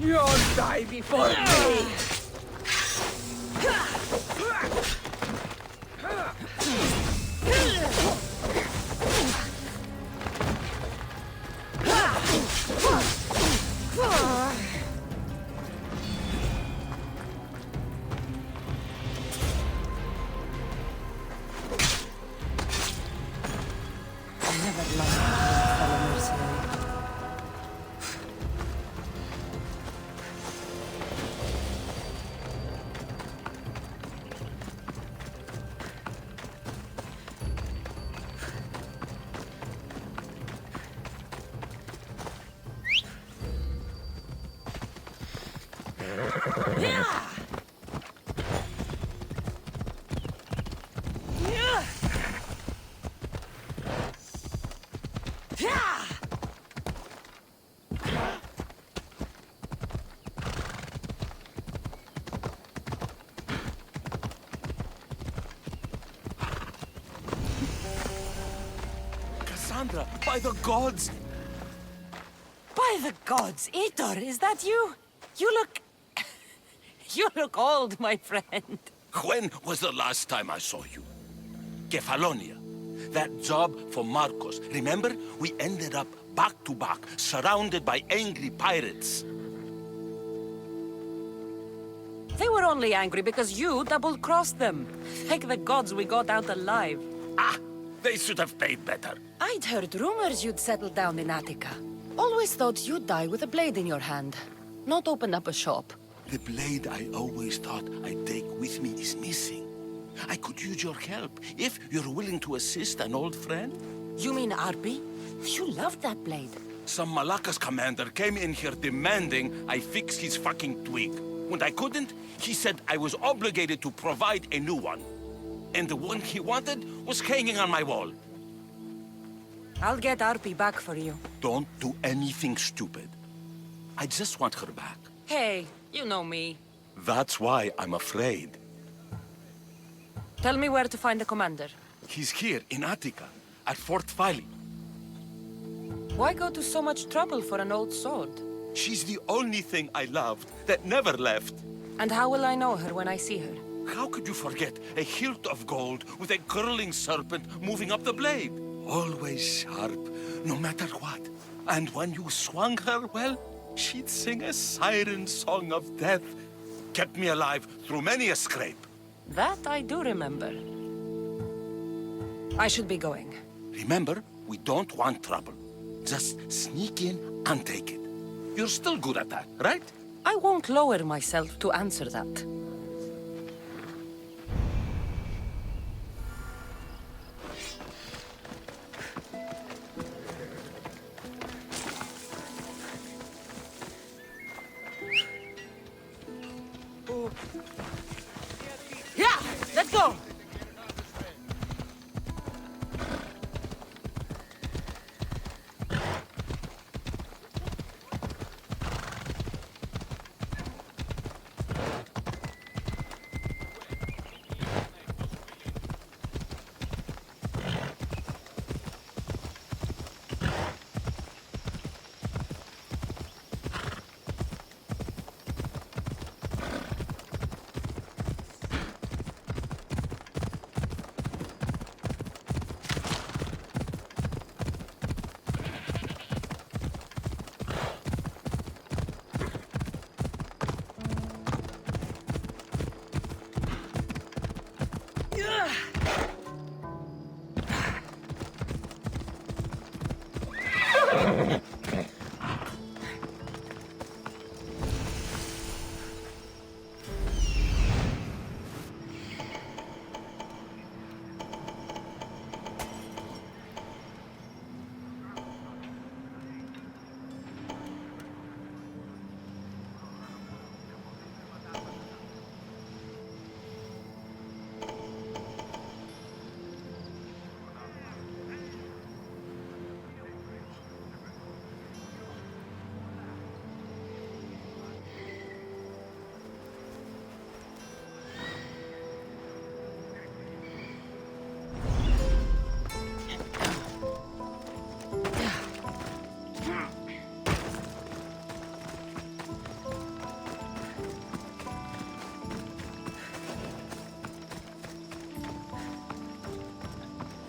You'll die before me! Cassandra, by the gods! By the gods, Aitor, is that you? You look... you look old, my friend. When was the last time I saw you? Kefalonia. That job for Marcos. Remember? We ended up back to back, surrounded by angry pirates. They were only angry because you double-crossed them. Thank the gods we got out alive. Ah! They should have paid better. I'd heard rumors you'd settled down in Attica. Always thought you'd die with a blade in your hand, not open up a shop. The blade I always thought I'd take with me is missing. I could use your help, if you're willing to assist an old friend. You mean Arpi? You loved that blade. Some Malakas commander came in here demanding I fix his fucking twig. When I couldn't, he said I was obligated to provide a new one. And the one he wanted was hanging on my wall. I'll get Arpi back for you. Don't do anything stupid. I just want her back. Hey, you know me. That's why I'm afraid. Tell me where to find the commander. He's here in Attica, at Fort Phili. Why go to so much trouble for an old sword? She's the only thing I loved that never left. And how will I know her when I see her? How could you forget a hilt of gold with a curling serpent moving up the blade? Always sharp, no matter what. And when you swung her, well, she'd sing a siren song of death. Kept me alive through many a scrape. That I do remember. I should be going. Remember, we don't want trouble. Just sneak in and take it. You're still good at that, right? I won't lower myself to answer that. Yeah, let's go!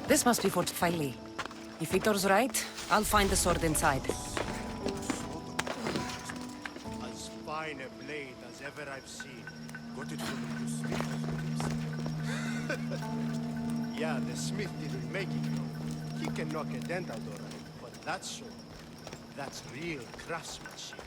This must be Fort Filey. If Victor's right, I'll find the sword inside. As fine a blade as ever I've seen. Got it from the smith. Yeah, the smith didn't make it. He can knock a dent out alright, but that sword, that's real craftsmanship.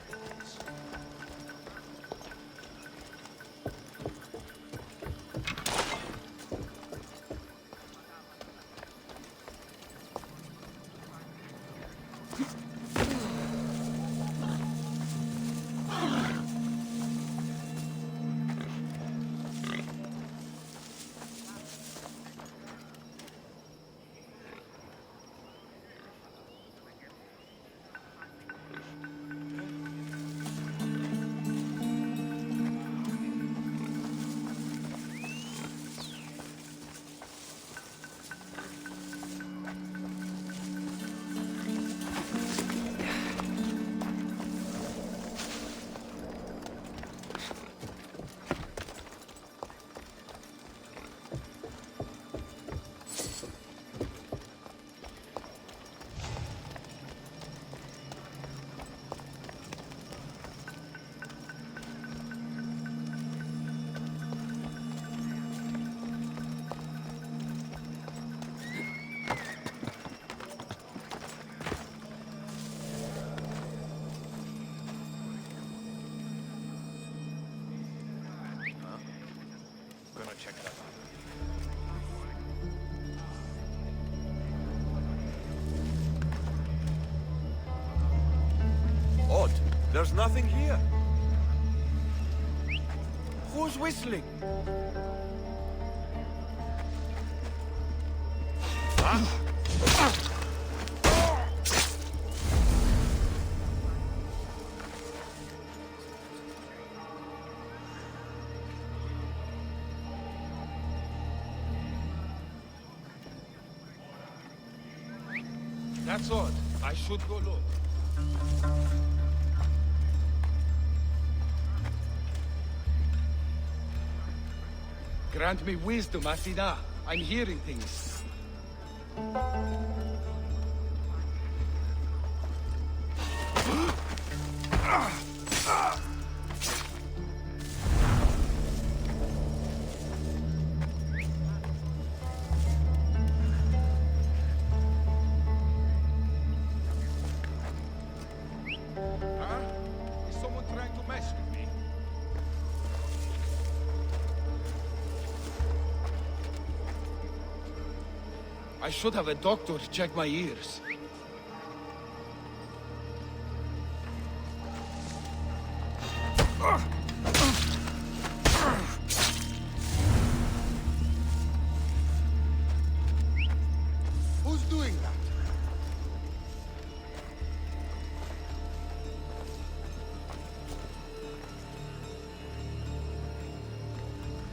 Check that out. Odd. There's nothing here. Who's whistling? That's odd. I should go look. Grant me wisdom, Asida. I'm hearing things. Is someone trying to mess with me? I should have a doctor check my ears. Who's doing that?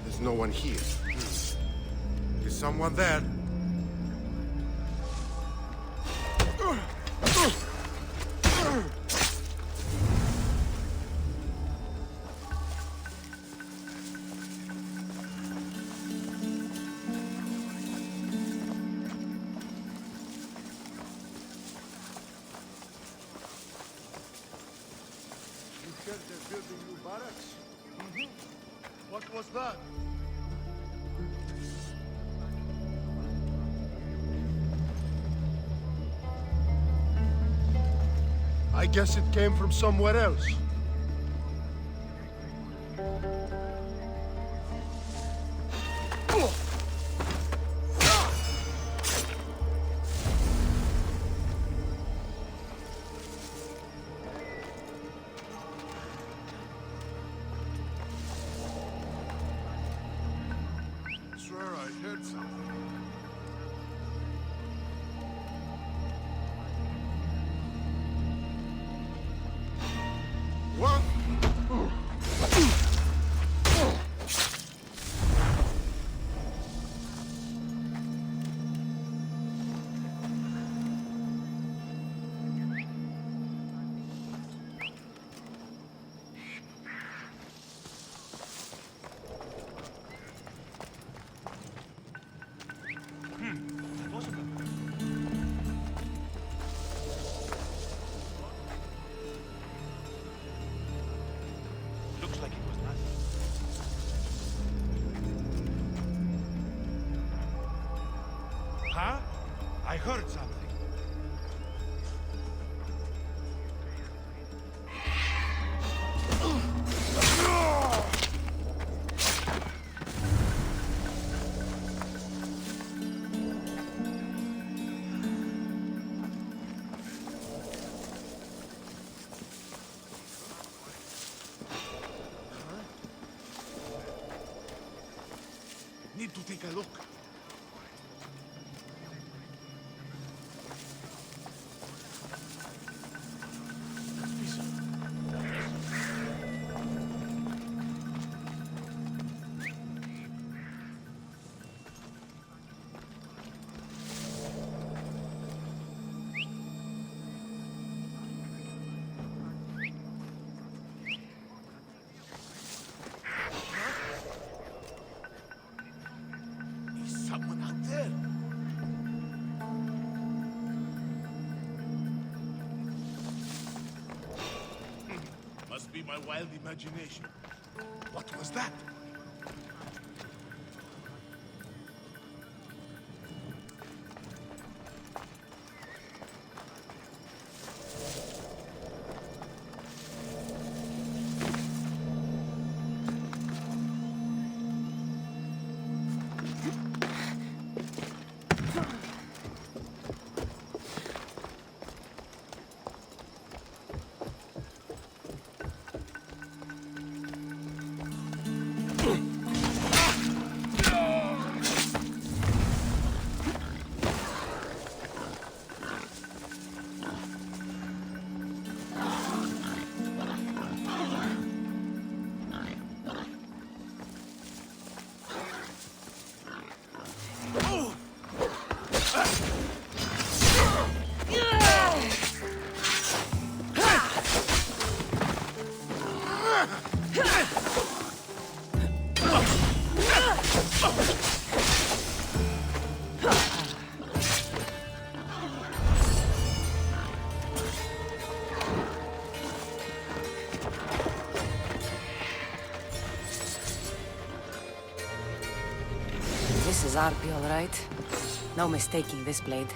There's no one here. Is someone there? You heard they're building new barracks? What was that? I guess it came from somewhere else. Swear I heard something. What? I heard something. Need to take a look. Is someone out there? Must be my wild imagination. What was that? This is Arpi, all right. No mistaking this blade.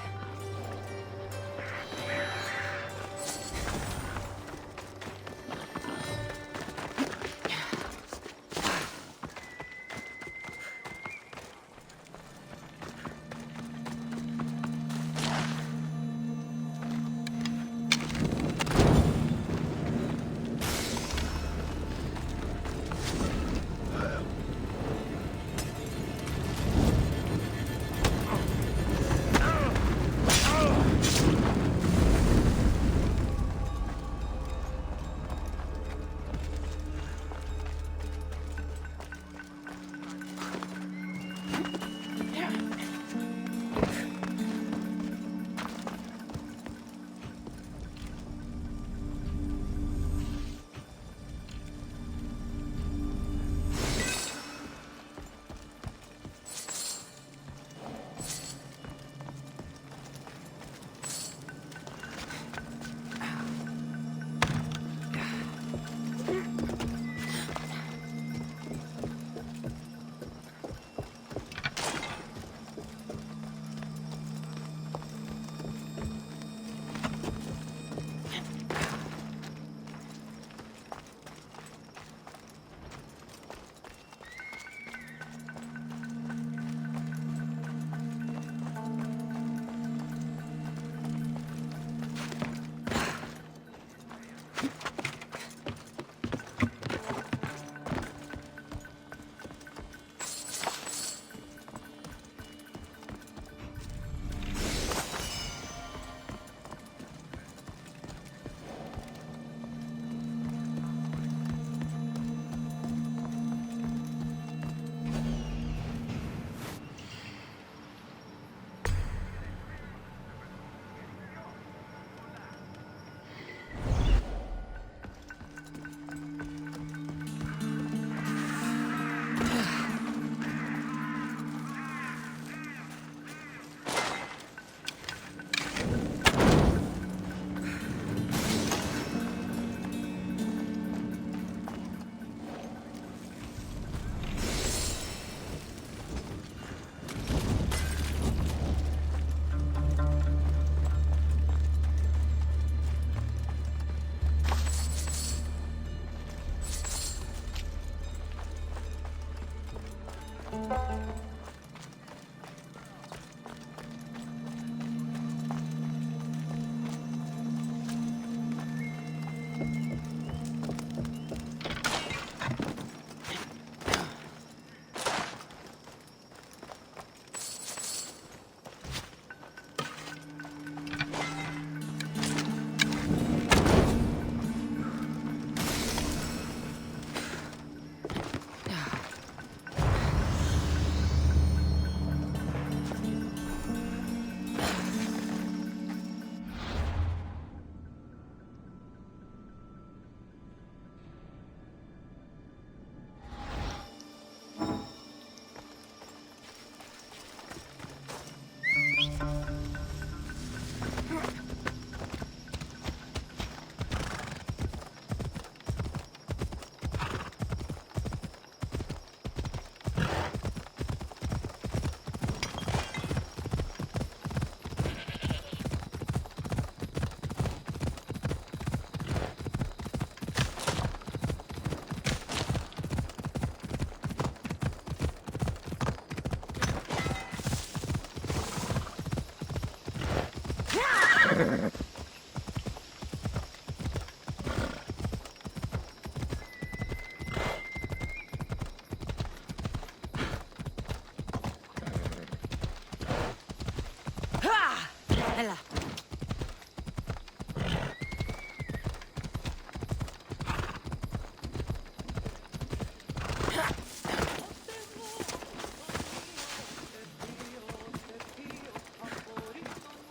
Ella.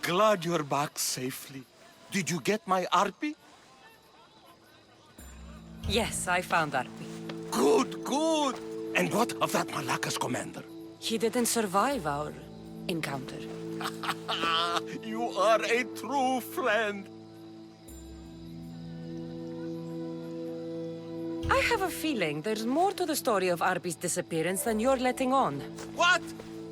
Glad you're back safely. Did you get my Arpi? Yes, I found Arpi. Good, good. And what of that Malacca's commander? He didn't survive our encounter. You are a true friend. I have a feeling there's more to the story of Arpi's disappearance than you're letting on. What?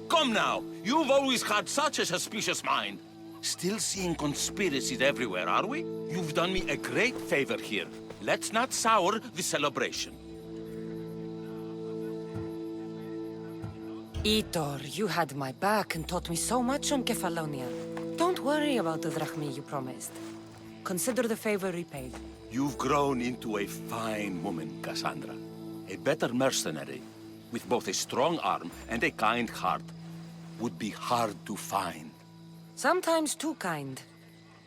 Come now. You've always had such a suspicious mind. Still seeing conspiracies everywhere, are we? You've done me a great favor here. Let's not sour the celebration. Itor, you had my back and taught me so much on Kefalonia. Don't worry about the drachmi you promised. Consider the favor repaid. You've grown into a fine woman, Cassandra. A better mercenary, with both a strong arm and a kind heart, would be hard to find. Sometimes too kind.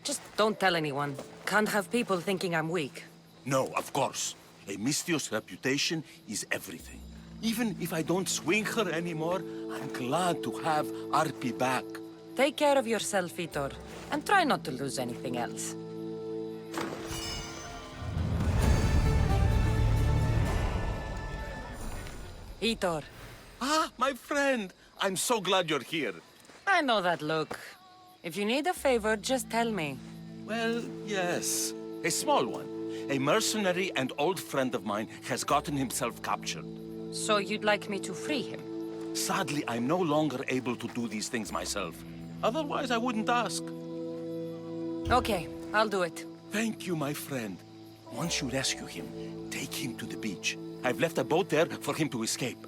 Just don't tell anyone. Can't have people thinking I'm weak. No, of course. A Misthios reputation is everything. Even if I don't swing her anymore, I'm glad to have Arpi back. Take care of yourself, Itor, and try not to lose anything else. Itor. Ah, my friend. I'm so glad you're here. I know that look. If you need a favor, just tell me. Well, yes. A small one. A mercenary and old friend of mine has gotten himself captured. So you'd like me to free him? Sadly, I'm no longer able to do these things myself. Otherwise, I wouldn't ask. Okay, I'll do it. Thank you, my friend. Once you rescue him, take him to the beach. I've left a boat there for him to escape.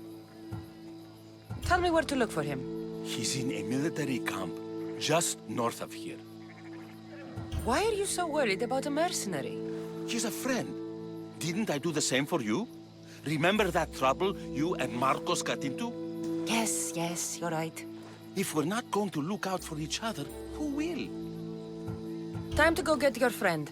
Tell me where to look for him. He's in a military camp just north of here. Why are you so worried about a mercenary? He's a friend. Didn't I do the same for you? Remember that trouble you and Marcos got into? Yes, you're right. If we're not going to look out for each other, who will? Time to go get your friend.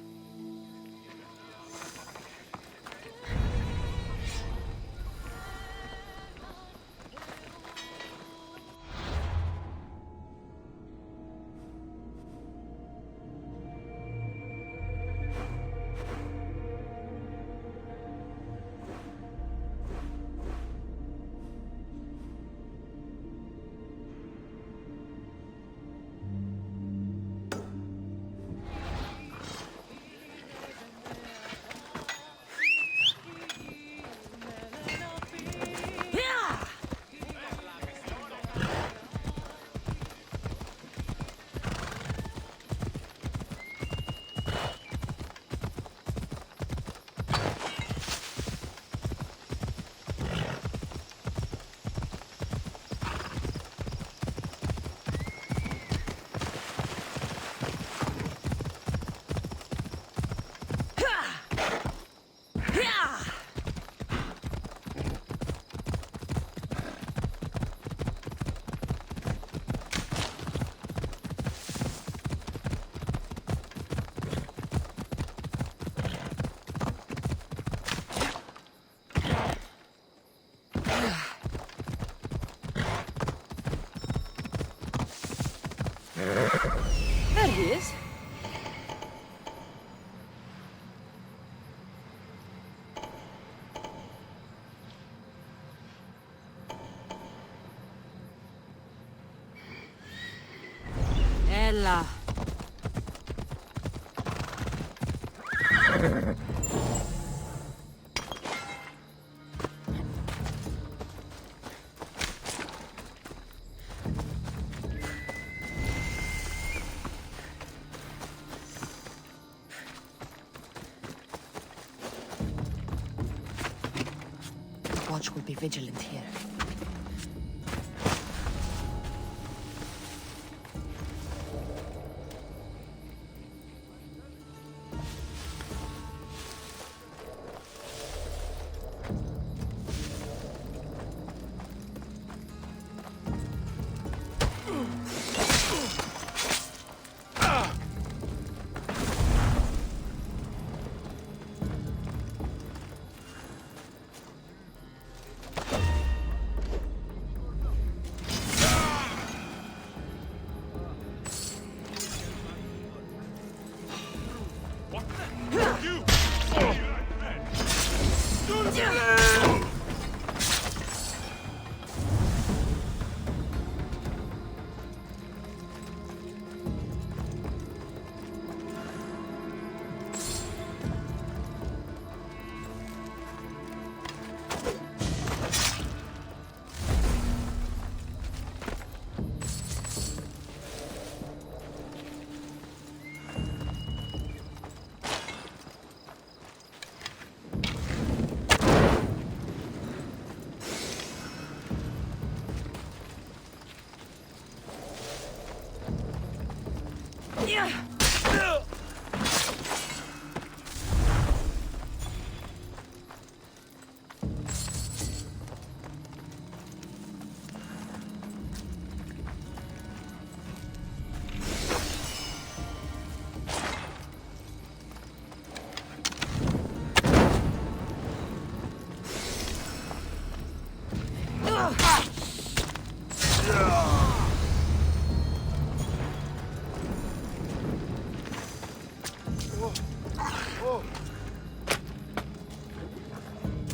There he is. Ella. Watch will be vigilant here.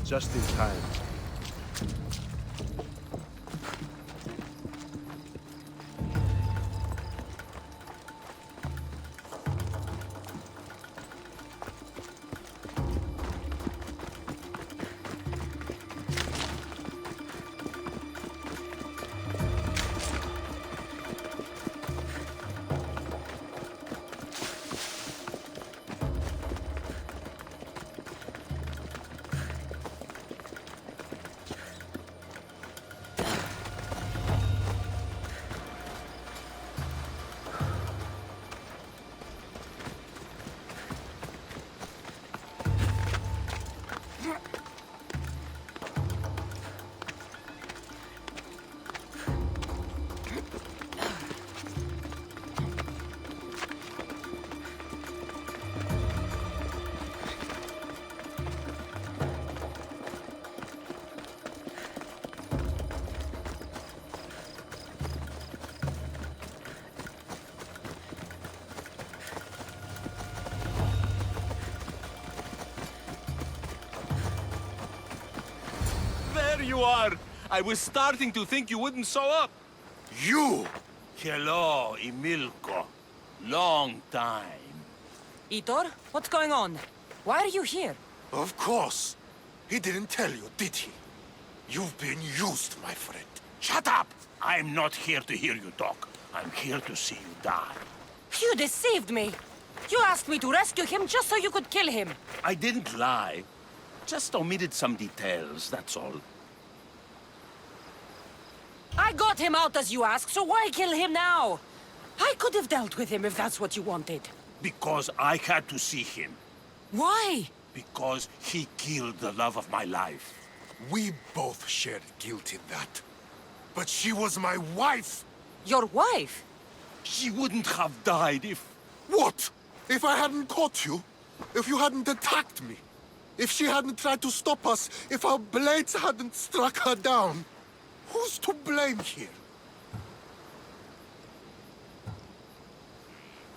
Just in time. There you are! I was starting to think you wouldn't show up. You! Hello, Emilko. Long time. Itor, what's going on? Why are you here? Of course. He didn't tell you, did he? You've been used, my friend. Shut up! I'm not here to hear you talk. I'm here to see you die. You deceived me! You asked me to rescue him just so you could kill him! I didn't lie. Just omitted some details, that's all. I got him out as you asked, so why kill him now? I could have dealt with him if that's what you wanted. Because I had to see him. Why? Because he killed the love of my life. We both shared guilt in that. But she was my wife! Your wife? She wouldn't have died if... What? If I hadn't caught you? If you hadn't attacked me? If she hadn't tried to stop us? If our blades hadn't struck her down? Who's to blame here?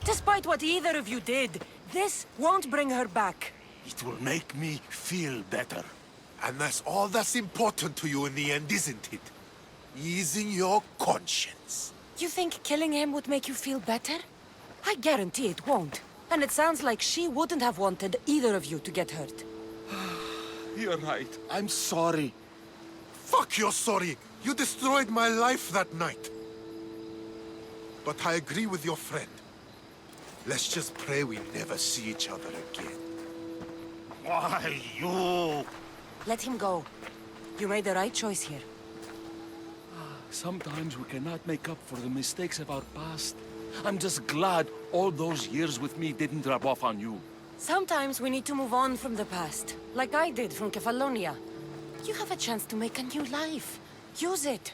Despite what either of you did, this won't bring her back. It will make me feel better. And that's all that's important to you in the end, isn't it? Easing your conscience. You think killing him would make you feel better? I guarantee it won't. And it sounds like she wouldn't have wanted either of you to get hurt. You're right. I'm sorry. Fuck you're sorry. You destroyed my life that night. But I agree with your friend. Let's just pray we never see each other again. Why, you... Let him go. You made the right choice here. Sometimes we cannot make up for the mistakes of our past. I'm just glad all those years with me didn't rub off on you. Sometimes we need to move on from the past, like I did from Kefalonia. You have a chance to make a new life. Use it.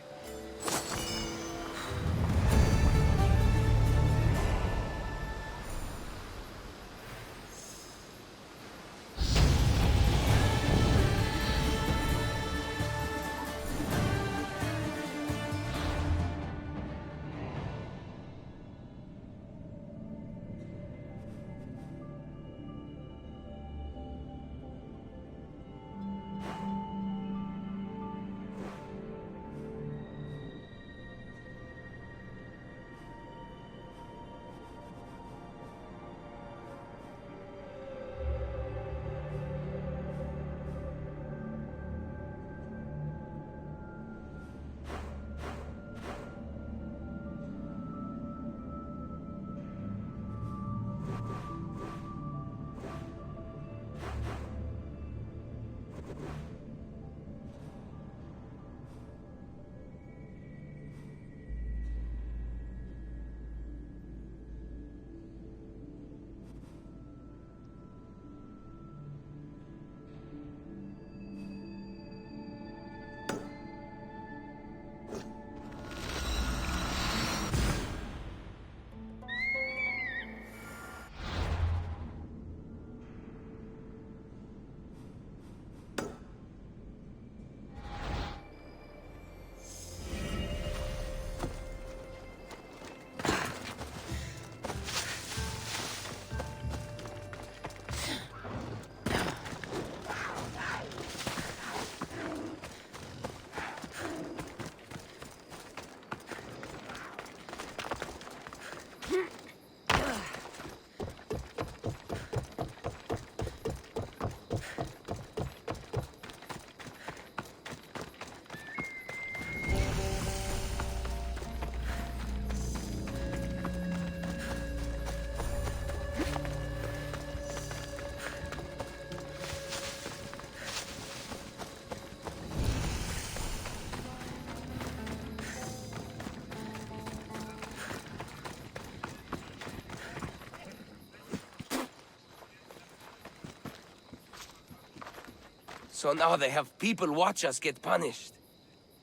So now they have people watch us get punished.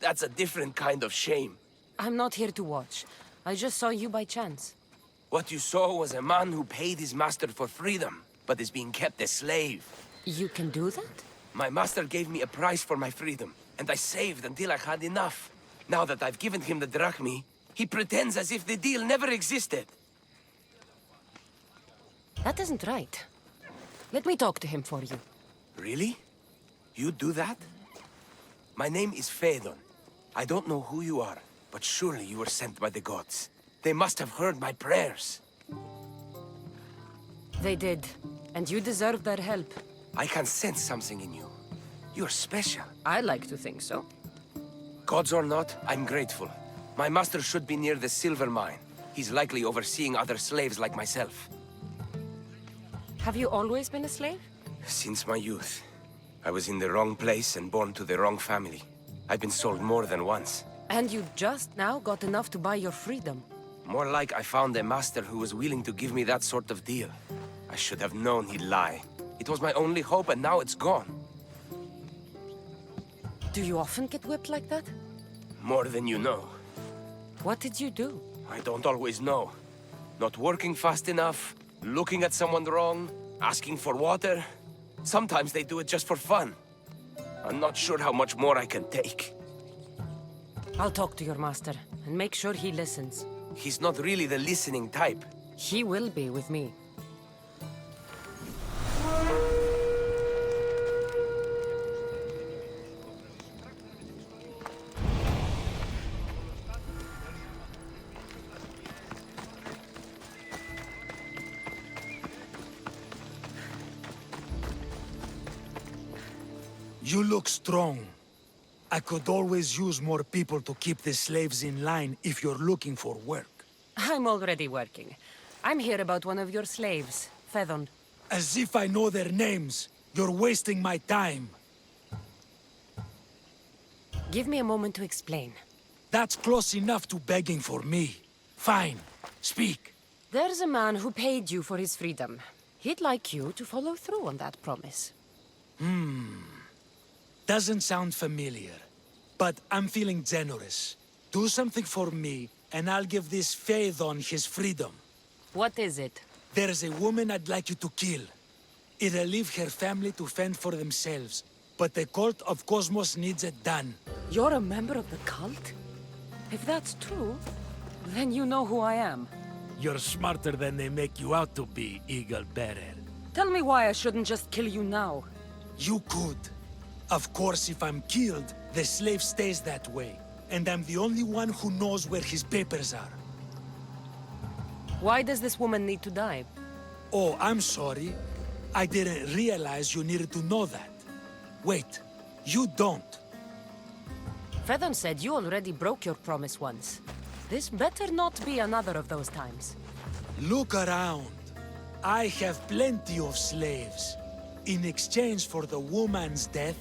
That's a different kind of shame. I'm not here to watch. I just saw you by chance. What you saw was a man who paid his master for freedom, but is being kept a slave. You can do that? My master gave me a price for my freedom, and I saved until I had enough. Now that I've given him the drachmi, he pretends as if the deal never existed. That isn't right. Let me talk to him for you. Really? You do that? My name is Phaedon. I don't know who you are, but surely you were sent by the gods. They must have heard my prayers. They did, and you deserve their help. I can sense something in you. You're special. I like to think so. Gods or not, I'm grateful. My master should be near the silver mine. He's likely overseeing other slaves like myself. Have you always been a slave? Since my youth. I was in the wrong place and born to the wrong family. I've been sold more than once. And you just now got enough to buy your freedom. More like I found a master who was willing to give me that sort of deal. I should have known he'd lie. It was my only hope, and now it's gone. Do you often get whipped like that? More than you know. What did you do? I don't always know. Not working fast enough, looking at someone wrong, asking for water. Sometimes they do it just for fun. I'm not sure how much more I can take. I'll talk to your master, and make sure he listens. He's not really the listening type. He will be with me. You look strong. I could always use more people to keep the slaves in line if you're looking for work. I'm already working. I'm here about one of your slaves, Phaedon. As if I know their names. You're wasting my time. Give me a moment to explain. That's close enough to begging for me. Fine. Speak. There's a man who paid you for his freedom. He'd like you to follow through on that promise. Doesn't sound familiar. But I'm feeling generous. Do something for me, and I'll give this Phaedon his freedom. What is it? There's a woman I'd like you to kill. It'll leave her family to fend for themselves. But the cult of Cosmos needs it done. You're a member of the cult? If that's true, then you know who I am. You're smarter than they make you out to be, Eagle Bearer. Tell me why I shouldn't just kill you now. You could. Of course, if I'm killed, the slave stays that way. And I'm the only one who knows where his papers are. Why does this woman need to die? Oh, I'm sorry. I didn't realize you needed to know that. Wait, you don't. Phaedon said you already broke your promise once. This better not be another of those times. Look around. I have plenty of slaves. In exchange for the woman's death,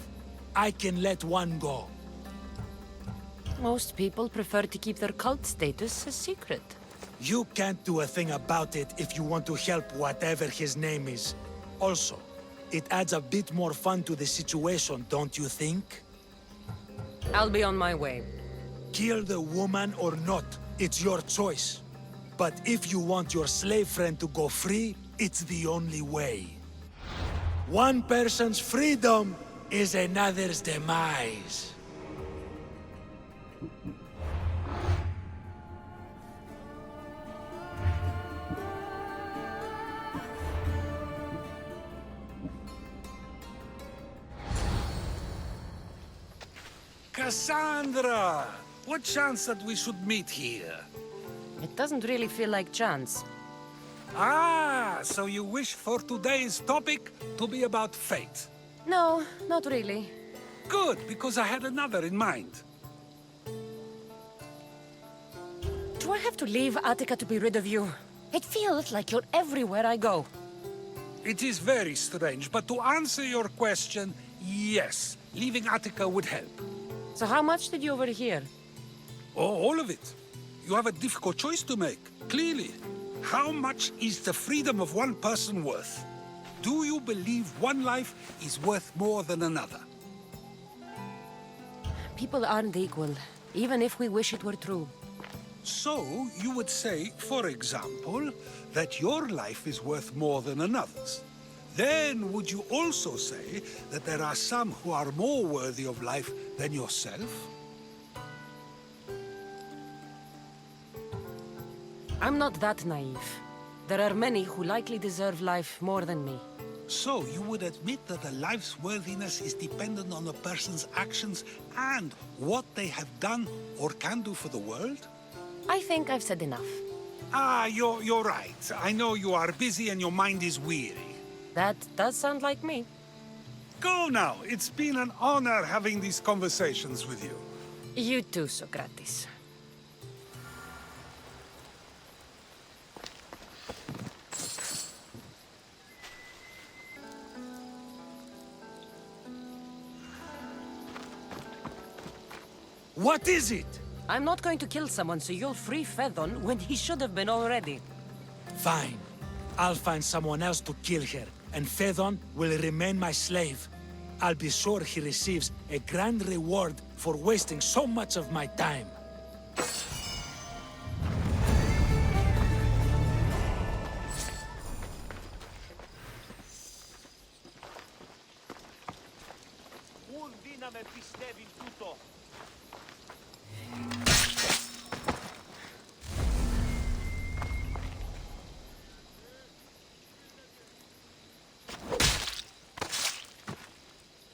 I can let one go. Most people prefer to keep their cult status a secret. You can't do a thing about it if you want to help whatever his name is. Also, it adds a bit more fun to the situation, don't you think? I'll be on my way. Kill the woman or not, it's your choice. But if you want your slave friend to go free, it's the only way. One person's freedom is another's demise. Cassandra! What chance that we should meet here? It doesn't really feel like chance. Ah, so you wish for today's topic to be about fate. No, not really. Good, because I had another in mind. Do I have to leave Attica to be rid of you? It feels like you're everywhere I go. It is very strange, but to answer your question, yes, leaving Attica would help. So how much did you overhear? Oh, all of it. You have a difficult choice to make, clearly. How much is the freedom of one person worth? Do you believe one life is worth more than another? People aren't equal, even if we wish it were true. So, you would say, for example, that your life is worth more than another's. Then, would you also say that there are some who are more worthy of life than yourself? I'm not that naive. There are many who likely deserve life more than me. So, you would admit that a life's worthiness is dependent on a person's actions and what they have done or can do for the world? I think I've said enough. You're right. I know you are busy and your mind is weary. That does sound like me. Go now. It's been an honor having these conversations with you. You too, Socrates. What is it? I'm not going to kill someone so you'll free Fedon when he should have been already. Fine. I'll find someone else to kill her, and Fedon will remain my slave. I'll be sure he receives a grand reward for wasting so much of my time.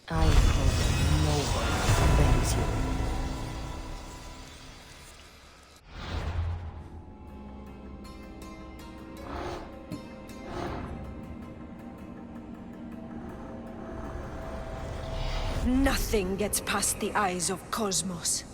I hope no one bends you. Nothing gets past the eyes of Cosmos.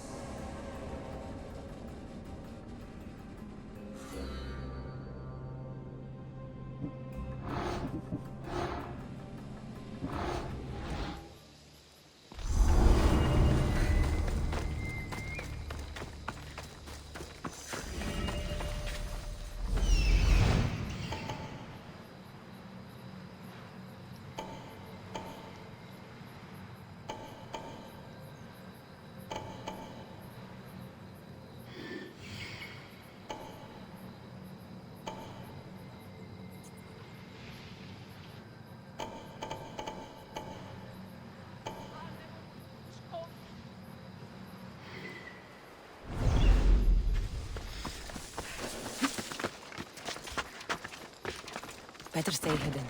Better stay hidden.